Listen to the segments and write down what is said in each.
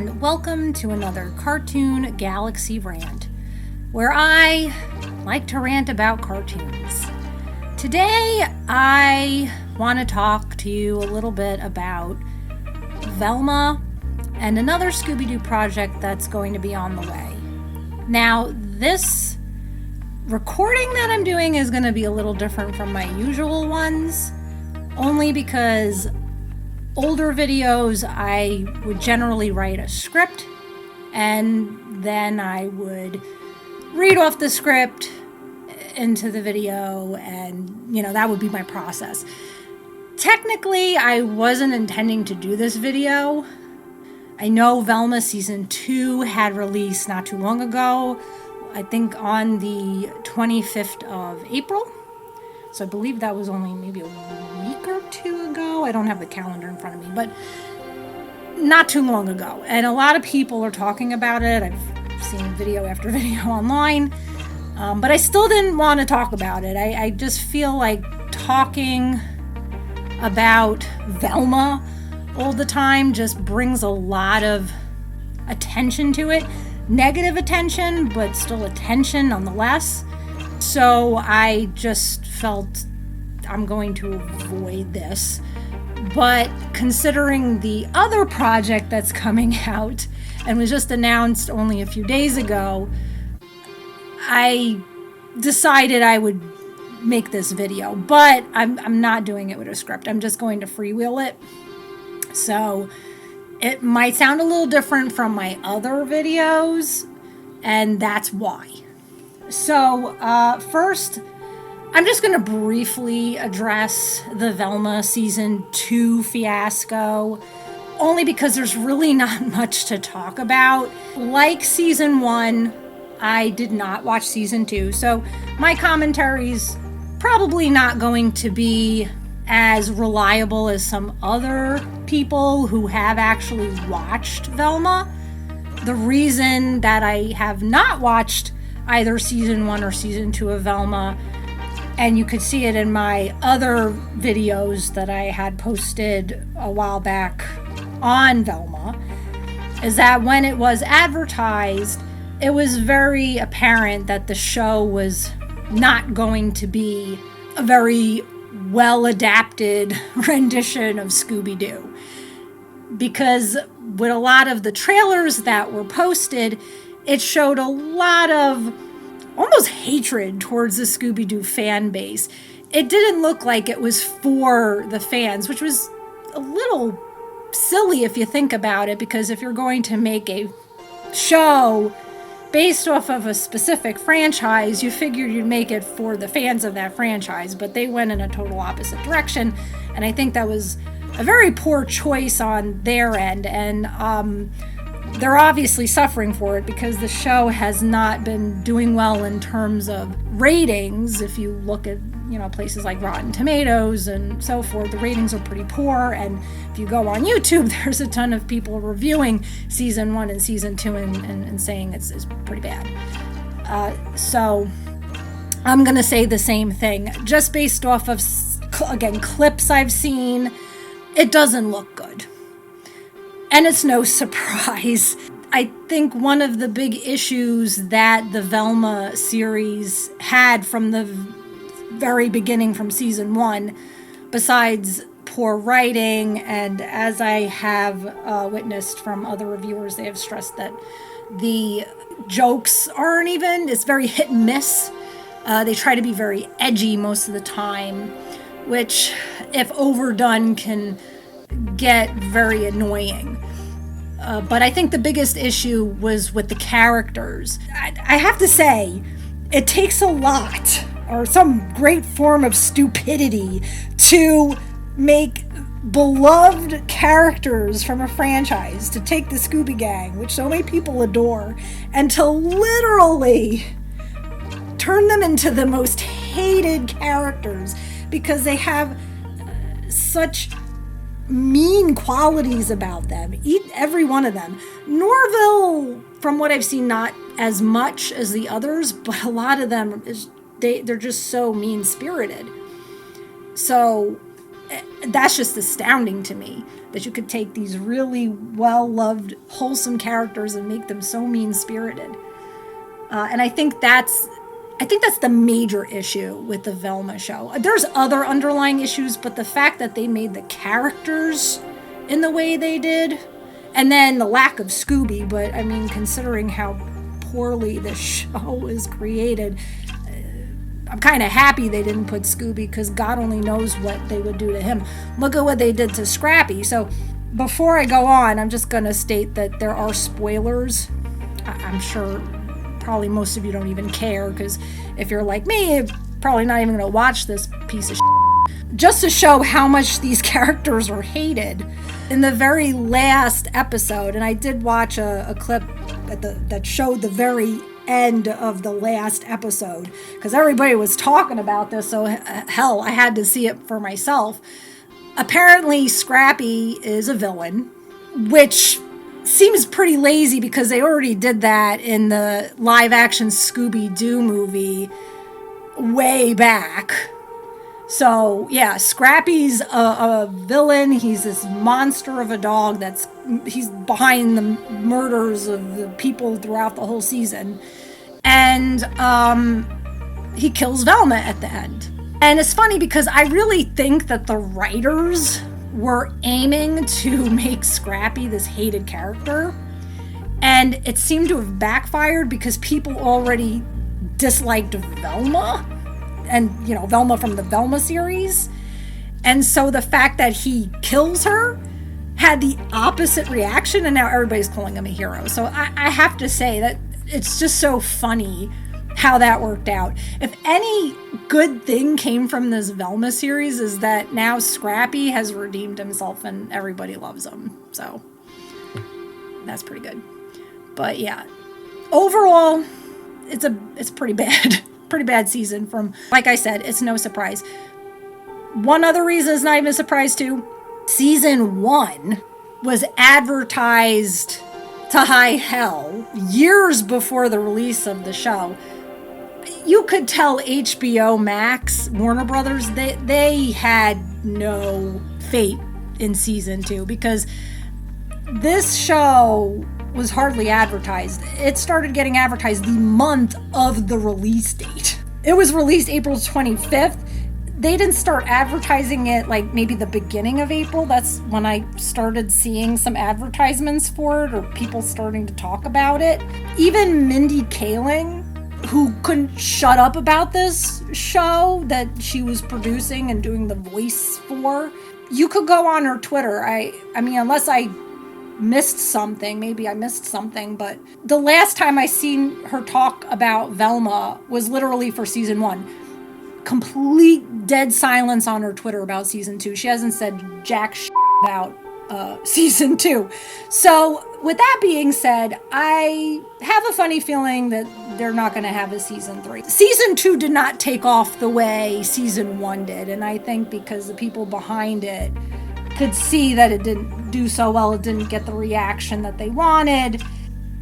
and welcome to another Cartoon Galaxy rant, where I like to rant about cartoons. Today, I want to talk to you a little bit about Velma and another Scooby-Doo project that's going to be on the way. Now, this recording that I'm doing is going to be a little different from my usual ones, only because older videos I would generally write a script and then I would read off the script into the video, and that would be my process. Technically, I wasn't intending to do this video. I know Velma season 2 had released not too long ago, I think on the 25th of April. So I believe that was only maybe a week or two ago. I don't have the calendar in front of me, but not too long ago. And a lot of people are talking about it. I've seen video after video online, but I still didn't want to talk about it. I just feel like talking about Velma all the time just brings a lot of attention to it. Negative attention, but still attention nonetheless. So I just felt I'm going to avoid this. But considering the other project that's coming out and was just announced only a few days ago, I decided I would make this video. But I'm not doing it with a script. I'm just going to freewheel it. So it might sound a little different from my other videos, and that's why. So first, I'm just going to briefly address the Velma season 2 fiasco, only because there's really not much to talk about. Like season 1, I did not watch season 2, so my commentary's probably not going to be as reliable as some other people who have actually watched Velma. The reason that I have not watched either season 1 or season 2 of Velma, and you could see it in my other videos that I had posted a while back on Velma, is that when it was advertised, it was very apparent that the show was not going to be a very well-adapted rendition of Scooby-Doo. Because with a lot of the trailers that were posted, it showed a lot of almost hatred towards the Scooby-Doo fan base. It didn't look like it was for the fans, which was a little silly if you think about it, because if you're going to make a show based off of a specific franchise, you figured you'd make it for the fans of that franchise, but they went in a total opposite direction, and I think that was a very poor choice on their end, and they're obviously suffering for it because the show has not been doing well in terms of ratings. If you look at places like Rotten Tomatoes and so forth, the ratings are pretty poor, and if you go on YouTube, there's a ton of people reviewing season 1 and season 2 and saying it's pretty bad. So I'm gonna say the same thing, just based off of again clips I've seen. It doesn't look good, and it's no surprise. I think one of the big issues that the Velma series had from the very beginning, from season 1, besides poor writing, and as I have witnessed from other reviewers, they have stressed that the jokes aren't even, it's very hit and miss. They try to be very edgy most of the time, which, if overdone, can get very annoying. But I think the biggest issue was with the characters. I have to say, it takes a lot, or some great form of stupidity, to make beloved characters from a franchise, to take the Scooby Gang, which so many people adore, and to literally turn them into the most hated characters because they have such mean qualities about them, every one of them. Norville, from what I've seen, not as much as the others, but a lot of them they're just so mean-spirited. So That's just astounding to me, that you could take these really well-loved, wholesome characters and make them so mean-spirited. And I think that's the major issue with the Velma show. There's other underlying issues, but the fact that they made the characters in the way they did, and then the lack of Scooby, but I mean, considering how poorly this show is created, I'm kind of happy they didn't put Scooby, because God only knows what they would do to him. Look at what they did to Scrappy. So before I go on, I'm just going to state that there are spoilers. I'm sure probably most of you don't even care, because if you're like me, you're probably not even going to watch this piece of shit. Just to show how much these characters were hated. In the very last episode, and I did watch a clip that showed the very end of the last episode, because everybody was talking about this, so hell, I had to see it for myself. Apparently Scrappy is a villain, which seems pretty lazy, because they already did that in the live action Scooby-Doo movie way back. So yeah, Scrappy's a villain. He's this monster of a dog he's behind the murders of the people throughout the whole season. And he kills Velma at the end. And it's funny, because I really think that the writers were aiming to make Scrappy this hated character. And it seemed to have backfired, because people already disliked Velma. And, you know, Velma from the Velma series. And so the fact that he kills her had the opposite reaction, and now everybody's calling him a hero. So I have to say that it's just so funny how that worked out. If any good thing came from this Velma series, is that now Scrappy has redeemed himself and everybody loves him. So that's pretty good. But yeah, overall, it's pretty bad. Pretty bad season. From, like I said, it's no surprise. One other reason it's not even a surprise too, season 1 was advertised to high hell years before the release of the show. You could tell HBO Max, Warner Brothers, they had no faith in season 2, because this show was hardly advertised. It started getting advertised the month of the release date. It was released April 25th. They didn't start advertising it like maybe the beginning of April. That's when I started seeing some advertisements for it, or people starting to talk about it. Even Mindy Kaling, who couldn't shut up about this show that she was producing and doing the voice for, you could go on her Twitter. I mean, unless I missed something, maybe I missed something, but the last time I seen her talk about Velma was literally for season 1. Complete dead silence on her Twitter about season 2. She hasn't said jack shit about season 2. So with that being said, I have a funny feeling that they're not going to have a season 3. Season 2 did not take off the way season 1 did, and I think because the people behind it could see that it didn't do so well, it didn't get the reaction that they wanted,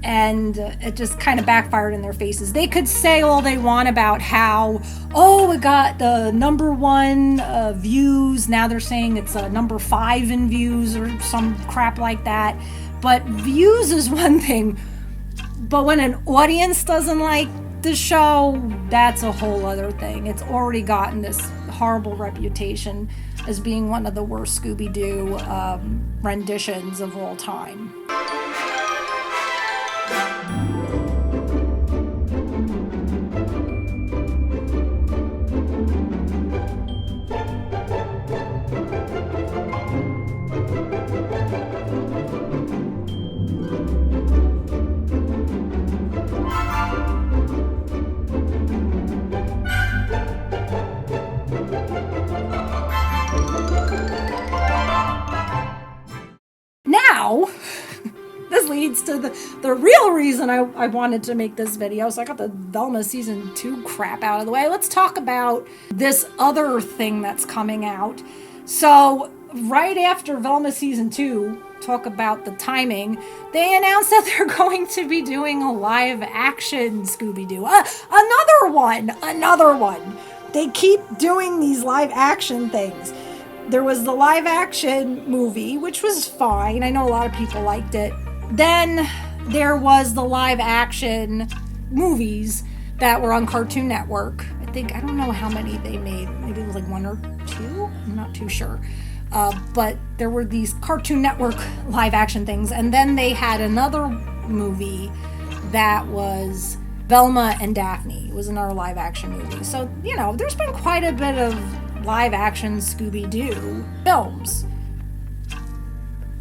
and it just kind of backfired in their faces. They could say all they want about how, oh, it got the number 1 views, now they're saying it's number 5 in views or some crap like that, but views is one thing, but when an audience doesn't like the show, that's a whole other thing. It's already gotten this horrible reputation as being one of the worst Scooby-Doo renditions of all time. This leads to the real reason I wanted to make this video. So I got the Velma season 2 crap out of the way. Let's talk about this other thing that's coming out. So right after Velma season 2, talk about the timing, they announced that they're going to be doing a live action Scooby-Doo. Another one. They keep doing these live action things. there was the live action movie, which was fine. I know a lot of people liked it. Then there was the live action movies that were on Cartoon Network. I don't know how many they made. Maybe it was like 1 or 2. I'm not too sure. But there were these Cartoon Network live action things. And then they had another movie that was Velma and Daphne. It was another live action movie. So, there's been quite a bit of live action Scooby-Doo films.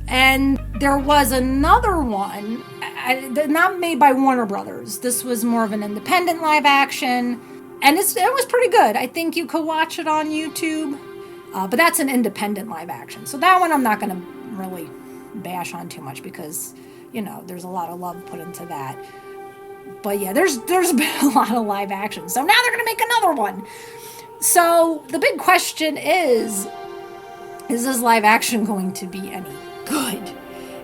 And there was another one, not made by Warner Brothers. This was more of an independent live action. And it was pretty good. I think you could watch it on YouTube. But that's an independent live action. So that one I'm not going to really bash on too much because, there's a lot of love put into that. But yeah, there's been a lot of live action. So now they're going to make another one. So the big question is this live action going to be any good?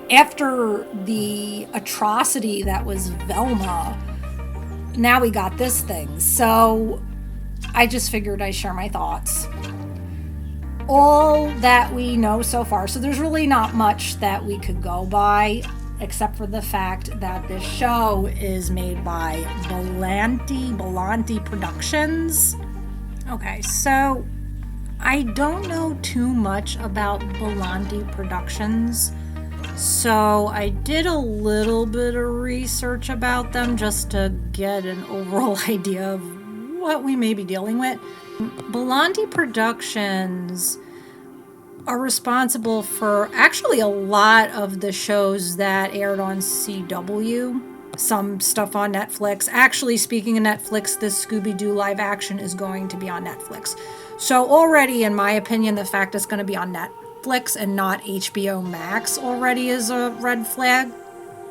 After the atrocity that was Velma, now we got this thing. So I just figured I'd share my thoughts. All that we know so far, so there's really not much that we could go by, except for the fact that this show is made by Belanti Productions. Okay, so I don't know too much about Belanti Productions, so I did a little bit of research about them just to get an overall idea of what we may be dealing with. Belanti Productions are responsible for actually a lot of the shows that aired on CW, some stuff on Netflix. Actually, speaking of Netflix, this Scooby-Doo live action is going to be on Netflix. So already, in my opinion, the fact it's going to be on Netflix and not HBO Max already is a red flag.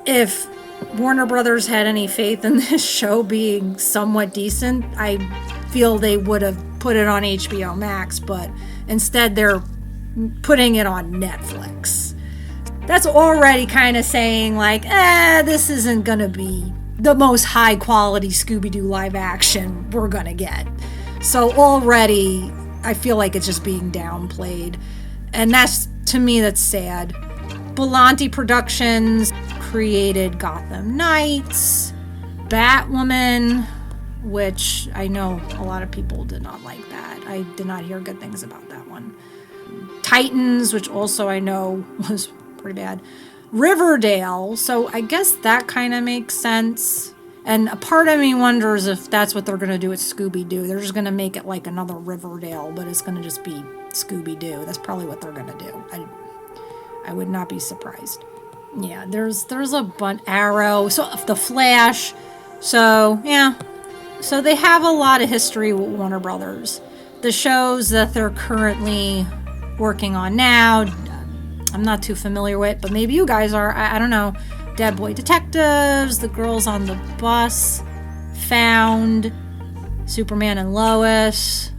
If Warner Brothers had any faith in this show being somewhat decent, I feel they would have put it on HBO Max, but instead they're putting it on Netflix. That's already kind of saying this isn't going to be the most high quality Scooby-Doo live action we're going to get. So already I feel like it's just being downplayed. And to me, that's sad. Belanti Productions created Gotham Knights, Batwoman, which I know a lot of people did not like that. I did not hear good things about that one. Titans, which also I know was pretty bad. Riverdale, so I guess that kind of makes sense. And a part of me wonders if that's what they're going to do with Scooby-Doo. They're just going to make it like another Riverdale, but it's going to just be Scooby-Doo. That's probably what they're going to do. I would not be surprised. Yeah, there's a bunch. Arrow, so The Flash. So, yeah. So they have a lot of history with Warner Brothers. The shows that they're currently working on now, I'm not too familiar with, but maybe you guys are. I don't know. Dead Boy Detectives, The Girls on the Bus, Found, Superman and Lois,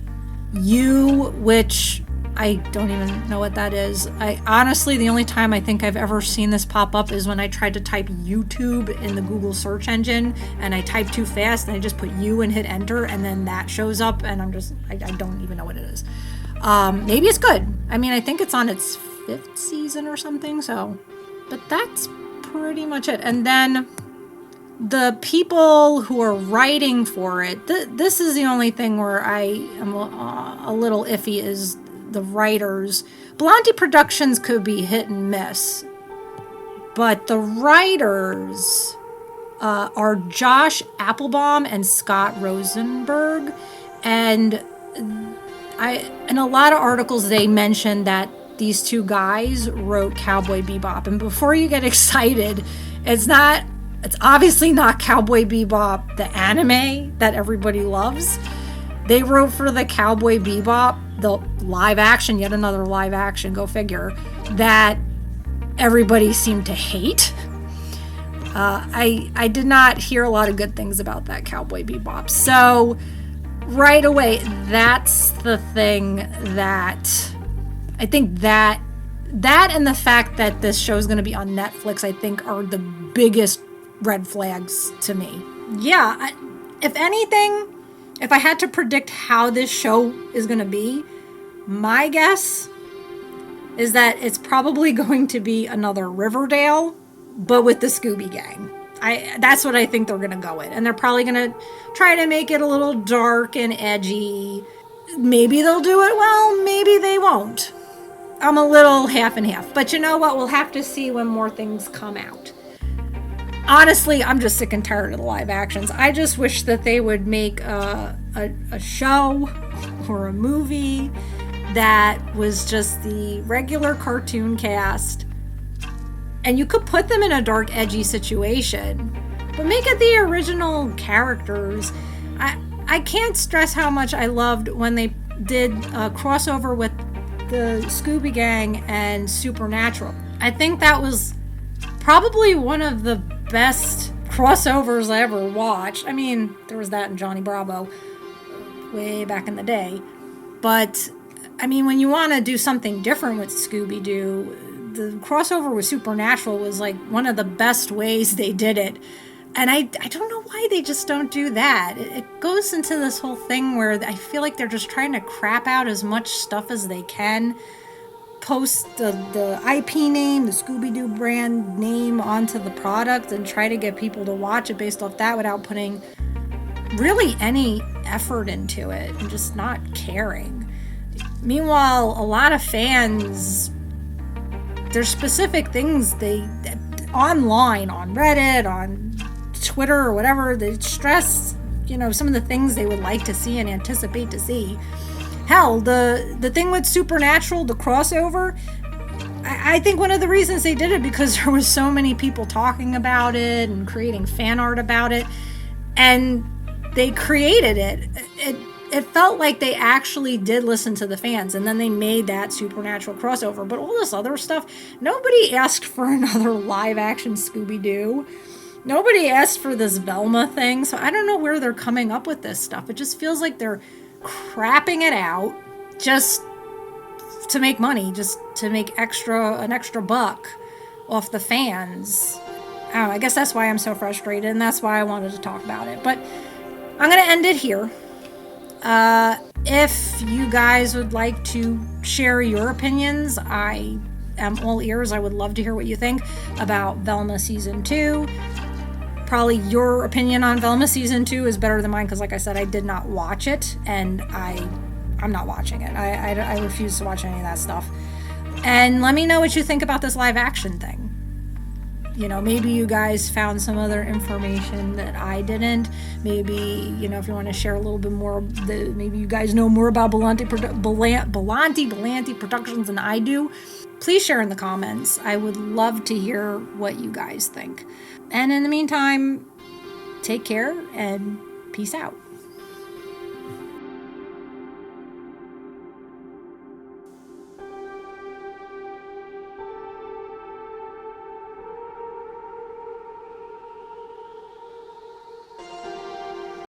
You, which I don't even know what that is. I honestly, the only time I think I've ever seen this pop up is when I tried to type YouTube in the Google search engine and I typed too fast and I just put You and hit enter and then that shows up and I don't even know what it is. Maybe it's good. I mean, I think it's on its 5th season or something, so, but that's pretty much it. And then the people who are writing for it, this is the only thing where I am a little iffy is the writers. Belanti Productions could be hit and miss, but the writers are Josh Applebaum and Scott Rosenberg, and in a lot of articles they mentioned that these two guys wrote Cowboy Bebop. And before you get excited, it's obviously not Cowboy Bebop, the anime that everybody loves. They wrote for the Cowboy Bebop, the live action, yet another live action, go figure, that everybody seemed to hate. I did not hear a lot of good things about that Cowboy Bebop. So right away, that's the thing that I think that and the fact that this show is going to be on Netflix, I think, are the biggest red flags to me. Yeah, if anything, if I had to predict how this show is going to be, my guess is that it's probably going to be another Riverdale, but with the Scooby Gang. That's what I think they're going to go with. And they're probably going to try to make it a little dark and edgy. Maybe they'll do it well, maybe they won't. I'm a little half and half. But you know what? We'll have to see when more things come out. Honestly, I'm just sick and tired of the live actions. I just wish that they would make a show or a movie that was just the regular cartoon cast. And you could put them in a dark, edgy situation, but make it the original characters. I can't stress how much I loved when they did a crossover with the Scooby Gang and Supernatural. I think that was probably one of the best crossovers I ever watched. I mean, there was that in Johnny Bravo way back in the day. But, I mean, when you want to do something different with Scooby-Doo, the crossover with Supernatural was like one of the best ways they did it. And I don't know why they just don't do that. It goes into this whole thing where I feel like they're just trying to crap out as much stuff as they can. Post the IP name, the Scooby-Doo brand name onto the product and try to get people to watch it based off that without putting really any effort into it and just not caring. Meanwhile, a lot of fans, there's specific things they online, on Reddit, on Twitter or whatever, they stress, some of the things they would like to see and anticipate to see. Hell, the thing with Supernatural, the crossover, I think one of the reasons they did it because there was so many people talking about it and creating fan art about it, and they created it. It felt like they actually did listen to the fans, and then they made that Supernatural crossover. But all this other stuff, nobody asked for another live-action Scooby-Doo. Nobody asked for this Velma thing, so I don't know where they're coming up with this stuff. It just feels like they're crapping it out just to make money, just to make an extra buck off the fans. I guess that's why I'm so frustrated, and that's why I wanted to talk about it. But I'm going to end it here. If you guys would like to share your opinions, I am all ears. I would love to hear what you think about Velma Season 2. Probably your opinion on Velma Season 2 is better than mine because, like I said, I did not watch it, and I'm not watching it. I refuse to watch any of that stuff. And let me know what you think about this live action thing. Maybe you guys found some other information that I didn't. Maybe, if you want to share a little bit more, maybe you guys know more about Belanti Productions than I do. Please share in the comments. I would love to hear what you guys think. And in the meantime, take care and peace out.